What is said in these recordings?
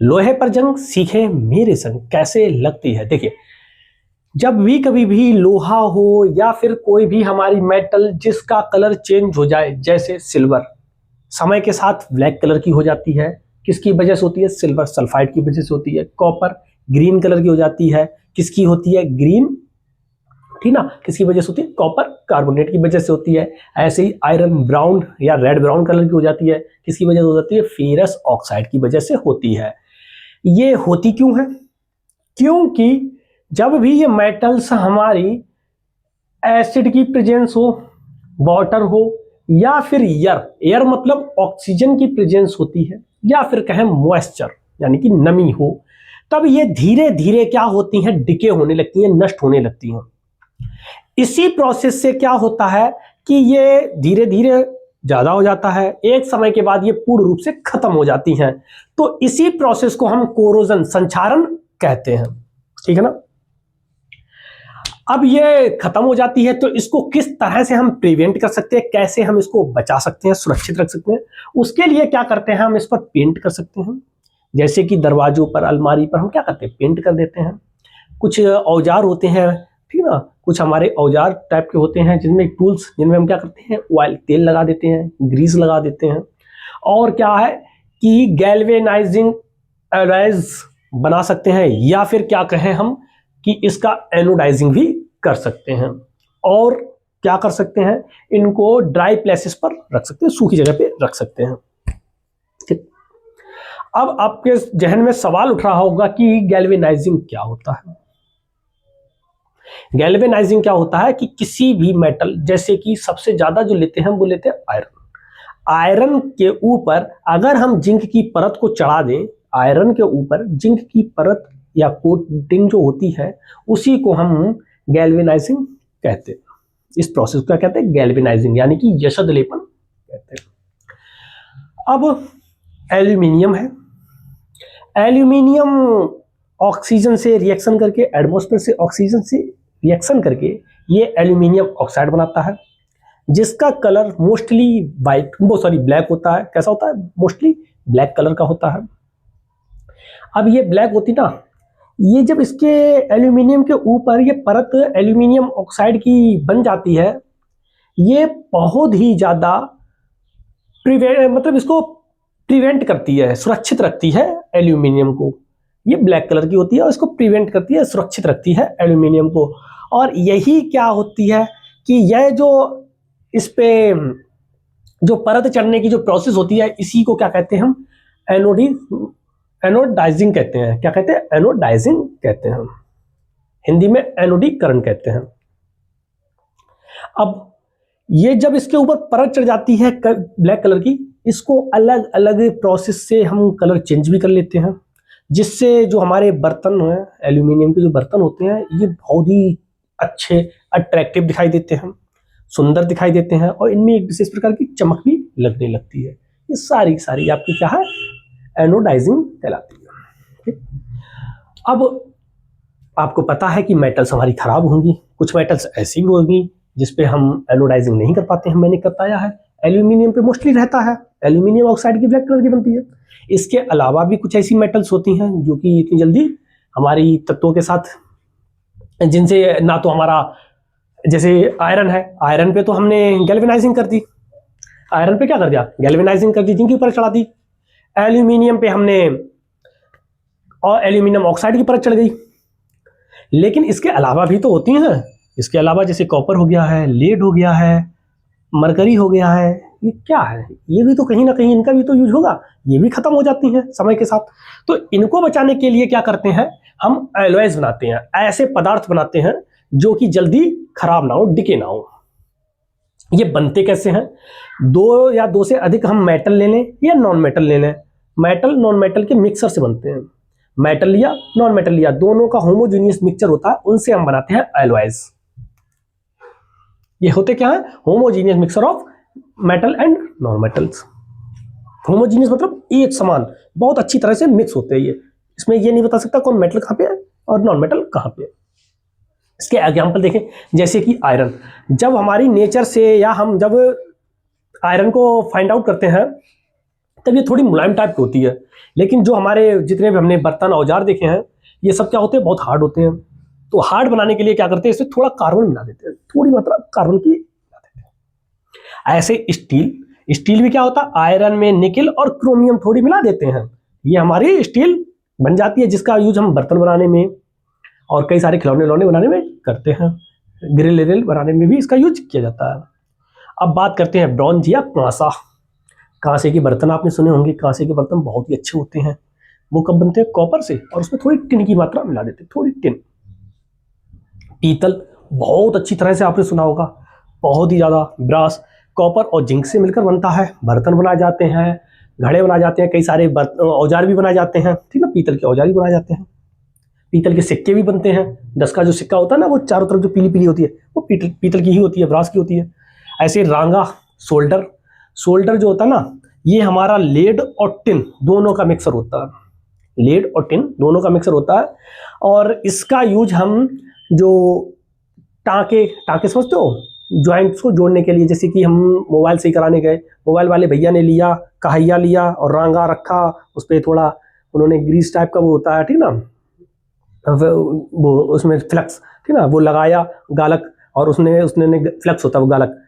लोहे पर जंग सीखे मेरे संग कैसे लगती है। देखिए, जब भी कभी भी लोहा हो या फिर कोई भी हमारी मेटल जिसका कलर चेंज हो जाए, जैसे सिल्वर समय के साथ ब्लैक कलर की हो जाती है, किसकी वजह से होती है? सिल्वर सल्फाइड की वजह से होती है। कॉपर ग्रीन कलर की हो जाती है, किसकी होती है? ग्रीन, ठीक ना, किसकी वजह से होती है? कॉपर कार्बोनेट की वजह से होती है। ऐसे ही आयरन ब्राउन या रेड ब्राउन कलर की हो जाती है, किसकी वजह से हो जाती है? फेरस ऑक्साइड की वजह से होती है। ये होती क्यों है? क्योंकि जब भी ये मेटल्स हमारी एसिड की प्रेजेंस हो, वाटर हो या फिर एयर मतलब ऑक्सीजन की प्रेजेंस होती है, या फिर कहें मॉइस्चर यानी कि नमी हो, तब ये धीरे धीरे क्या होती हैं? डिके होने लगती हैं, नष्ट होने लगती हैं। इसी प्रोसेस से क्या होता है कि ये धीरे धीरे ज्यादा हो जाता है, एक समय के बाद ये पूर्ण रूप से खत्म हो जाती हैं। तो इसी प्रोसेस को हम कोरोजन, संक्षारण कहते हैं, ठीक है ना। अब ये खत्म हो जाती है, तो इसको किस तरह से हम प्रिवेंट कर सकते हैं, कैसे हम इसको बचा सकते हैं, सुरक्षित रख सकते हैं, उसके लिए क्या करते हैं? हम इस पर पेंट कर सकते हैं। जैसे कि दरवाजों पर, अलमारी पर हम क्या करते हैं? पेंट कर देते हैं। कुछ औजार होते हैं, ठीक ना, कुछ हमारे औजार टाइप के होते हैं जिनमें टूल्स, जिनमें हम क्या करते हैं? ऑयल, तेल लगा देते हैं, ग्रीस लगा देते हैं। और क्या है कि गैल्वेनाइजिंग एलॉयज बना सकते हैं, या फिर क्या कहें हम कि इसका एनोडाइजिंग भी कर सकते हैं। और क्या कर सकते हैं? इनको ड्राई प्लेसेस पर रख सकते हैं, सूखी जगह पे रख सकते हैं। ठीक। अब आपके जहन में सवाल उठ रहा होगा कि गैल्वेनाइजिंग क्या होता है। गैल्वेनाइजिंग क्या होता है कि किसी भी मेटल, जैसे कि सबसे ज्यादा जो लेते हैं वो लेते हैं आयरन। आयरन के ऊपर अगर हम जिंक की परत को चढ़ा दें, आयरन के ऊपर जिंक की परत या कोटिंग जो होती है, उसी को हम गैल्वेनाइजिंग कहते हैं। इस प्रोसेस को क्या कहते हैं? गैल्वेनाइजिंग, यानी कि यशद लेपन कहते हैं। अब एल्यूमिनियम है। एल्यूमिनियम ऑक्सीजन से रिएक्शन करके, एटमॉस्फेयर से ऑक्सीजन से रिएक्शन करके ये एल्यूमिनियम ऑक्साइड बनाता है, जिसका कलर मोस्टली वाइट, ब्लैक होता है। कैसा होता है? मोस्टली ब्लैक कलर का होता है। अब ये ब्लैक होती ना, ये जब इसके एल्यूमिनियम के ऊपर ये परत एल्यूमिनियम ऑक्साइड की बन जाती है, ये बहुत ही ज्यादा मतलब इसको प्रिवेंट करती है, सुरक्षित रखती है एल्यूमिनियम को। ये ब्लैक कलर की होती है और इसको प्रिवेंट करती है, सुरक्षित रखती है एल्यूमिनियम को। और यही क्या होती है कि यह जो इस पे जो परत चढ़ने की जो प्रोसेस होती है, इसी को क्या कहते हैं हम? एनोडाइजिंग कहते हैं। क्या कहते हैं? एनोडाइजिंग कहते हैं। हिंदी में एनोडीकरण कहते हैं। अब ये जब इसके ऊपर परत चढ़ जाती है ब्लैक कलर की, इसको अलग अलग प्रोसेस से हम कलर चेंज भी कर लेते हैं, जिससे जो हमारे बर्तन हैं, एल्यूमिनियम के जो बर्तन होते हैं, ये बहुत ही अच्छे, अट्रैक्टिव दिखाई देते हैं, सुंदर दिखाई देते हैं, और इनमें एक विशेष प्रकार की चमक भी लगने लगती है। ये सारी सारी आपकी क्या है? एनोडाइजिंग कहलाती है। ठीक। अब आपको पता है कि मेटल्स हमारी खराब होंगी, कुछ मेटल्स ऐसी भी होंगी जिसपे हम एनोडाइजिंग नहीं कर पाते हैं। मैंने बताया है एल्यूमिनियम पे मोस्टली रहता है, एल्यूमिनियम ऑक्साइड की ब्लैक कलर की बनती है। इसके अलावा भी कुछ ऐसी मेटल्स होती हैं जो कि इतनी जल्दी हमारी तत्वों के साथ, जिनसे ना तो हमारा, जैसे आयरन है, आयरन पे तो हमने गैल्वेनाइजिंग कर दी, आयरन पे क्या कर दिया? गैल्वेनाइजिंग कर दी, जिनके ऊपर चढ़ा दी। एल्यूमिनियम पे हमने और एल्यूमिनियम ऑक्साइड की परत चढ़ गई। लेकिन इसके अलावा भी तो होती हैं, इसके अलावा जैसे कॉपर हो गया है, लेड हो गया है, मरकरी हो गया है, ये क्या है? ये भी तो कहीं ना कहीं इनका भी तो यूज होगा, ये भी खत्म हो जाती हैं समय के साथ। तो इनको बचाने के लिए क्या करते हैं? हम एलॉयज बनाते हैं, ऐसे पदार्थ बनाते हैं जो कि जल्दी खराब ना हो, डिके ना हो। ये बनते कैसे हैं? दो या दो से अधिक हम मेटल ले लें या नॉन मेटल ले लें, मेटल नॉन मेटल के मिक्सर से बनते हैं। मेटल लिया, नॉन मेटल लिया, दोनों का होमोजेनियस मिक्सचर होता है, उनसे हम बनाते हैं एलॉयज। ये होते क्या है? Homogeneous mixture of metal and non metals. Homogeneous मतलब एक समान, बहुत अच्छी तरह से मिक्स होते हैं ये। इसमें ये नहीं बता सकता कौन मेटल कहां पे है और नॉन मेटल कहां पे है। इसके एग्जांपल देखें, जैसे कि आयरन, जब हमारी नेचर से या हम जब आयरन को फाइंड आउट करते हैं, तब ये थोड़ी मुलायम टाइप की होती है। लेकिन जो हमारे जितने भी हमने बर्तन औजार देखे हैं, ये सब क्या होते हैं, बहुत हार्ड होते हैं। तो हार्ड बनाने के लिए क्या करते हैं, इसमें थोड़ा कार्बन मिला देते हैं, थोड़ी मात्रा कार्बन की मिला देते हैं। ऐसे स्टील भी क्या होता है, आयरन में निकेल और क्रोमियम थोड़ी मिला देते हैं, ये हमारी स्टील बन जाती है, जिसका यूज हम बर्तन बनाने में और कई सारे खिलौने उलौने बनाने में करते हैं। ग्रिल बनाने में भी इसका यूज किया जाता है। अब बात करते हैं ब्रॉन्ज या कांसा। कांसे के बर्तन आपने सुने होंगे, कांसे के बर्तन बहुत ही अच्छे होते हैं। वो कब बनते हैं, कॉपर से, और उसमें थोड़ी टिन की मात्रा मिला देते हैं, थोड़ी टिन। पीतल बहुत अच्छी तरह से आपने सुना होगा, बहुत ही ज्यादा। ब्रास कॉपर और जिंक से मिलकर बनता है, बर्तन बनाए जाते हैं, घड़े बनाए जाते हैं, कई सारे औजार भी बनाए जाते हैं, ठीक ना, पीतल के औजार भी बनाए जाते हैं। पीतल के सिक्के भी बनते हैं। 10 का जो सिक्का होता है ना, वो चारों तरफ जो पीली पीली होती है, वो पीतल की ही होती है, ब्रास की होती है। ऐसे रांगा, सोल्डर जो होता है ना, ये हमारा लेड और टिन दोनों का मिक्सर होता है, लेड और टिन दोनों का मिक्सर होता है। और इसका यूज हम जो टाँके समझते हो, ज्वाइंट्स को जोड़ने के लिए, जैसे कि हम मोबाइल से ही कराने गए, मोबाइल वाले भैया ने लिया, कहाइया लिया और रांगा रखा, उस पर थोड़ा उन्होंने ग्रीस टाइप का वो होता है, ठीक ना, वो उसमें फ्लक्स, ठीक ना, वो लगाया गालक, और उसने फ्लक्स होता है, वो गालक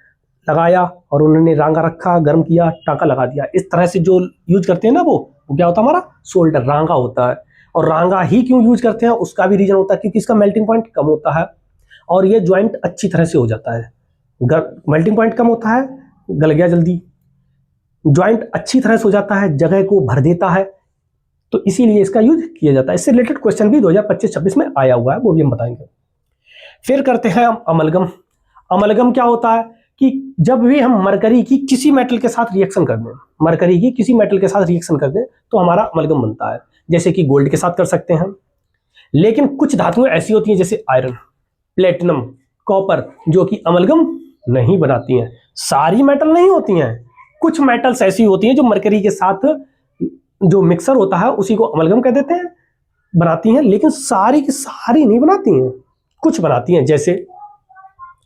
लगाया और उन्होंने रांगा रखा, गर्म किया, टाँका लगा दिया। इस तरह से जो यूज करते हैं ना, वो क्या होता है, हमारा सोल्डर रांगा होता है। और रांगा ही क्यों यूज करते हैं, उसका भी रीजन होता है, क्योंकि इसका मेल्टिंग पॉइंट कम होता है और ये ज्वाइंट अच्छी तरह से हो जाता है। मेल्टिंग पॉइंट कम होता है, गल गया जल्दी, ज्वाइंट अच्छी तरह से हो जाता है, जगह को भर देता है, तो इसीलिए इसका यूज किया जाता है। इससे रिलेटेड क्वेश्चन भी 2025-26 में आया हुआ है, वो भी हम बताएंगे। फिर करते हैं हम अमलगम। अमलगम क्या होता है कि जब भी हम मरकरी की किसी मेटल के साथ रिएक्शन कर दें, मरकरी की किसी मेटल के साथ रिएक्शन कर दें, तो हमारा अमलगम बनता है। जैसे कि गोल्ड के साथ कर सकते हैं, लेकिन कुछ धातुएं ऐसी होती हैं जैसे आयरन, प्लेटिनम, कॉपर, जो कि अमलगम नहीं बनाती हैं। सारी मेटल नहीं होती हैं, कुछ मेटल्स ऐसी होती हैं जो मरकरी के साथ जो मिक्सर होता है उसी को अमलगम कह देते हैं, बनाती हैं, लेकिन सारी की सारी नहीं बनाती हैं, कुछ बनाती हैं। जैसे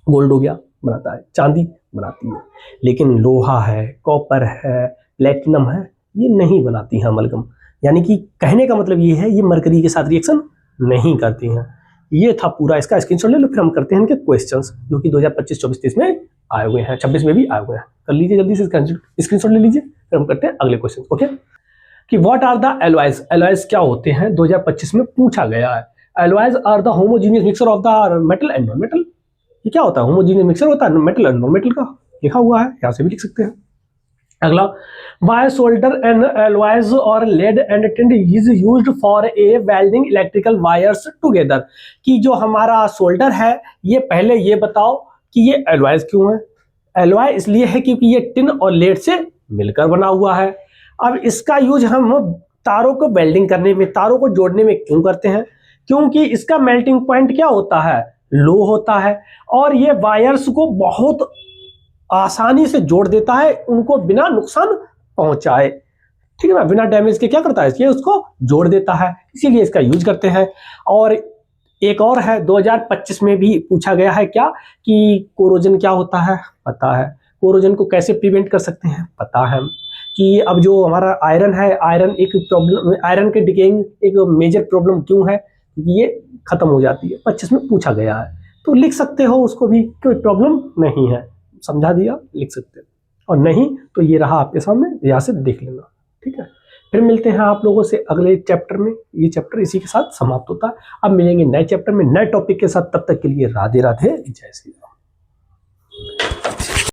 गोल्ड हो गया, बनाता है, चांदी बनाती है, लेकिन लोहा है, कॉपर है, प्लेटिनम है, ये नहीं बनाती हैं अमलगम। यानी कि कहने का मतलब ये है, ये मरकरी के साथ रिएक्शन नहीं करती हैं। ये था पूरा, इसका स्क्रीनशॉट ले लो। फिर हम करते हैं इनके क्वेश्चंस, जो कि 2025, 24, 23 में आए हुए हैं, 26 में भी आए हुए हैं। कर लीजिए जल्दी से स्क्रीनशॉट ले लीजिए, फिर हम करते हैं अगले क्वेश्चन। ओके, कि what are the alloys, alloys क्या होते हैं, 2025 में पूछा गया है। Alloys are the homogeneous mixture of the metal and non metal. ये क्या होता है, होमोजीनियस मिक्सचर होता है मेटल एंड नॉन मेटल का, लिखा हुआ है, यहां से भी लिख सकते हैं। अगला, वाई सोल्डर एंड एलॉयज और lead and tin is used for a welding electrical wires together. कि जो हमारा सोल्डर है, ये पहले ये बताओ कि ये एलॉयज क्यों है। एलॉय इसलिए है क्योंकि ये टिन और लेड से मिलकर बना हुआ है। अब इसका यूज हम तारों को वेल्डिंग करने में, तारों को जोड़ने में क्यों करते हैं, क्योंकि इसका मेल्टिंग पॉइंट क्या होता है, लो होता है, और ये वायर्स को बहुत आसानी से जोड़ देता है, उनको बिना नुकसान पहुंचाए, ठीक है ना, बिना डैमेज के क्या करता है, ये उसको जोड़ देता है, इसीलिए इसका यूज करते हैं। और एक और है, 2025 में भी पूछा गया है, क्या कि कोरोजन क्या होता है, पता है। कोरोजन को कैसे प्रिवेंट कर सकते हैं, पता है। कि अब जो हमारा आयरन है, आयरन एक प्रॉब्लम, आयरन के डिकेइंग एक मेजर प्रॉब्लम क्यों है, क्योंकि ये खत्म हो जाती है। 25 में पूछा गया है, तो लिख सकते हो उसको भी, कोई प्रॉब्लम नहीं है, समझा दिया, लिख सकते हो। और नहीं तो ये रहा आपके सामने, यहाँ से देख लेना, ठीक है। फिर मिलते हैं आप लोगों से अगले चैप्टर में। ये चैप्टर इसी के साथ समाप्त होता है। अब मिलेंगे नए चैप्टर में नए टॉपिक के साथ, तब तक के लिए राधे राधे, जय श्री राम।